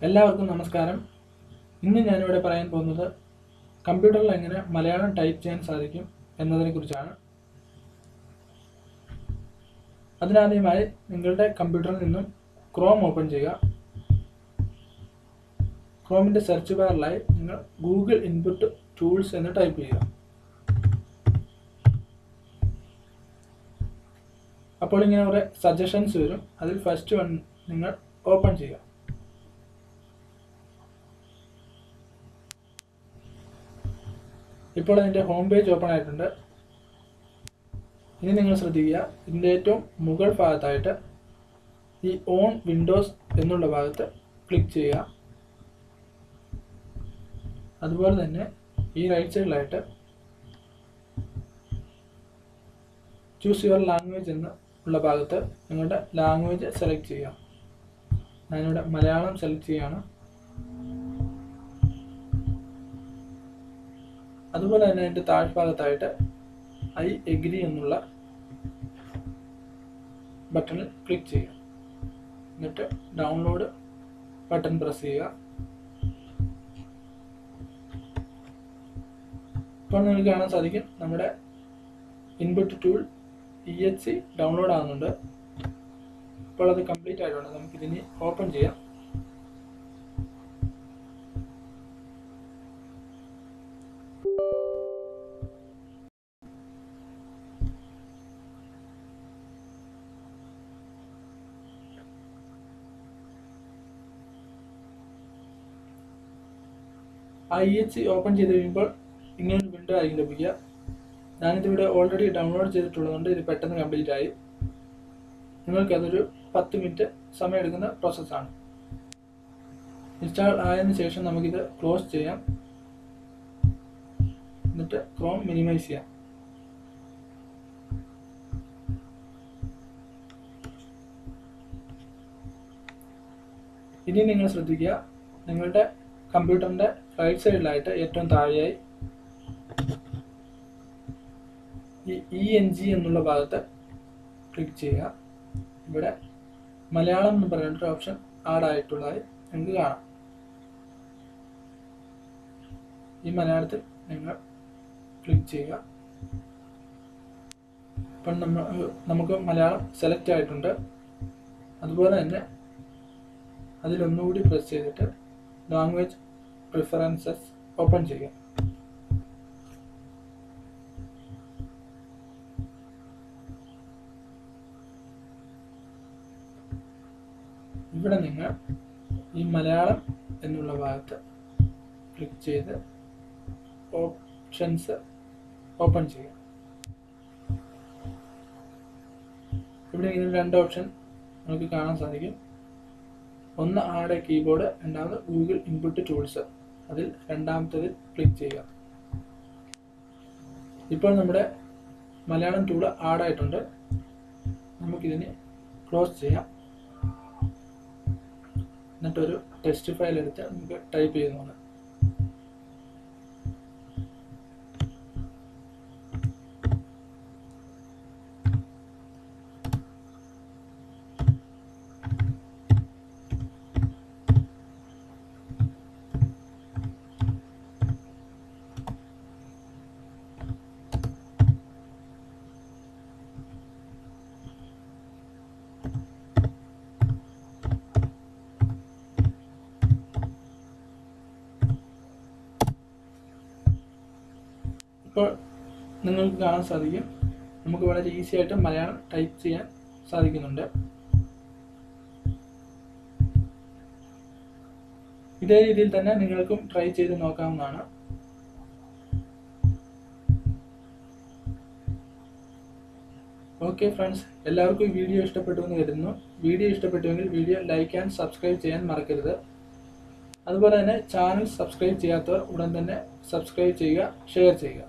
എല്ലാവർക്കും നമസ്കാരം. ഇന്ന് ഞാനിവിടെ പറയാൻ പോകുന്നത് കമ്പ്യൂട്ടറിൽ എങ്ങനെ മലയാളം ടൈപ്പ് ചെയ്യാൻ സാധിക്കും എന്നതിനെക്കുറിച്ചാണ്. അതിനാദ്യമായി നിങ്ങളുടെ കമ്പ്യൂട്ടറിൽ നിന്നും ക്രോം ഓപ്പൺ ചെയ്യുക. ക്രോമിൻ്റെ സെർച്ച് ബാറിലായി നിങ്ങൾ ഗൂഗിൾ ഇൻപുട്ട് ടൂൾസ് എന്ന് ടൈപ്പ് ചെയ്യുക. അപ്പോൾ ഇങ്ങനെ കുറേ സജഷൻസ് വരും. അതിൽ ഫസ്റ്റ് വൺ നിങ്ങൾ ഓപ്പൺ ചെയ്യുക. ഇപ്പോൾ അതിൻ്റെ ഹോം പേജ് ഓപ്പൺ ആയിട്ടുണ്ട്. ഇനി നിങ്ങൾ ശ്രദ്ധിക്കുക, ഇതിൻ്റെ ഏറ്റവും മുകൾ ഭാഗത്തായിട്ട് ഈ ഓൺ വിൻഡോസ് എന്നുള്ള ഭാഗത്ത് ക്ലിക്ക് ചെയ്യുക. അതുപോലെ തന്നെ ഈ റൈറ്റ് സൈഡിലായിട്ട് ചൂസ് യുവർ ലാംഗ്വേജ് എന്നുള്ള ഭാഗത്ത് നിങ്ങളുടെ ലാംഗ്വേജ് സെലക്ട് ചെയ്യുക. ഞാനിവിടെ മലയാളം സെലക്ട് ചെയ്യുകയാണ്. അതുപോലെ തന്നെ അതിൻ്റെ താഴ്ഭാഗത്തായിട്ട് ഐ എഗ്രി എന്നുള്ള ബട്ടണിൽ ക്ലിക്ക് ചെയ്യുക. എന്നിട്ട് ഡൗൺലോഡ് ബട്ടൺ പ്രസ് ചെയ്യുക. ഇപ്പോൾ നിങ്ങൾക്ക് കാണാൻ സാധിക്കും നമ്മുടെ ഇൻപുട്ട് ടൂൾ EXE ഡൗൺലോഡ് ആകുന്നുണ്ട്. ഇപ്പോൾ അത് കംപ്ലീറ്റ് ആയിട്ടുണ്ട്. നമുക്കിതിനി ഓപ്പൺ ചെയ്യാം. EXE ഓപ്പൺ ചെയ്ത് കഴിയുമ്പോൾ ഇങ്ങനൊരു വിൻഡോ ആയിരിക്കും ലഭിക്കുക. ഞാനിതിവിടെ ഓൾറെഡി ഡൗൺലോഡ് ചെയ്തിട്ടുള്ളതുകൊണ്ട് ഇത് പെട്ടെന്ന് കംപ്ലീറ്റ് ആയി. നിങ്ങൾക്കതൊരു 10 മിനിറ്റ് സമയമെടുക്കുന്ന പ്രോസസ്സാണ്. ഇൻസ്റ്റാൾ ആയതിനു ശേഷം നമുക്കിത് ക്ലോസ് ചെയ്യാം. എന്നിട്ട് ക്രോം മിനിമൈസ് ചെയ്യാം. ഇനി നിങ്ങൾ ശ്രദ്ധിക്കുക, നിങ്ങളുടെ കമ്പ്യൂട്ടറിൻ്റെ റൈറ്റ് സൈഡിലായിട്ട് ഏറ്റവും താഴെയായി ഈ ENG എന്നുള്ള ഭാഗത്ത് ക്ലിക്ക് ചെയ്യുക. ഇവിടെ മലയാളം എന്ന് പറഞ്ഞിട്ടൊരു ഓപ്ഷൻ ആഡ് ആയിട്ടുള്ളതായി നിങ്ങൾക്ക് കാണാം. ഈ മലയാളത്തിൽ നിങ്ങൾ ക്ലിക്ക് ചെയ്യുക. ഇപ്പം നമുക്ക് മലയാളം സെലക്ട് ആയിട്ടുണ്ട്. അതുപോലെ തന്നെ അതിലൊന്നുകൂടി പ്രസ് ചെയ്തിട്ട് ലാംഗ്വേജ് പ്രിഫറൻസസ് ഓപ്പൺ ചെയ്യുക. ഇവിടെ നിങ്ങൾ ഈ മലയാളം എന്നുള്ള ഭാഗത്ത് ക്ലിക്ക് ചെയ്ത് ഓപ്ഷൻസ് ഓപ്പൺ ചെയ്യുക. ഇവിടെ ഇങ്ങനെ രണ്ട് ഓപ്ഷൻ നമുക്ക് കാണാൻ സാധിക്കും. ഒന്ന് ആഡ് കീബോർഡ്, രണ്ടാമത് ഗൂഗിൾ ഇൻപുട്ട് ടൂൾസ്. അതിൽ രണ്ടാമത്തേതിൽ ക്ലിക്ക് ചെയ്യുക. ഇപ്പോൾ നമ്മുടെ മലയാളം ടൂള് ആഡ് ആയിട്ടുണ്ട്. നമുക്കിതിനെ ക്ലോസ് ചെയ്യാം. എന്നിട്ടൊരു ടെക്സ്റ്റ് ഫയൽ എടുത്ത് നമുക്ക് ടൈപ്പ് ചെയ്യുന്നതാണ്. ഇപ്പോൾ നിങ്ങൾക്ക് കാണാൻ സാധിക്കും, നമുക്ക് വളരെ ഈസി ആയിട്ട് മലയാളം ടൈപ്പ് ചെയ്യാൻ സാധിക്കുന്നുണ്ട്. ഇതേ രീതിയിൽ തന്നെ നിങ്ങൾക്കും ട്രൈ ചെയ്ത് നോക്കാവുന്നതാണ്. ഓക്കെ ഫ്രണ്ട്സ്, എല്ലാവർക്കും ഈ വീഡിയോ ഇഷ്ടപ്പെട്ടു എന്ന് കരുതുന്നു. വീഡിയോ ഇഷ്ടപ്പെട്ടുവെങ്കിൽ വീഡിയോ ലൈക്ക് ആൻഡ് സബ്സ്ക്രൈബ് ചെയ്യാൻ മറക്കരുത്. അതുപോലെ തന്നെ ചാനൽ സബ്സ്ക്രൈബ് ചെയ്യാത്തവർ ഉടൻ തന്നെ സബ്സ്ക്രൈബ് ചെയ്യുക, ഷെയർ ചെയ്യുക.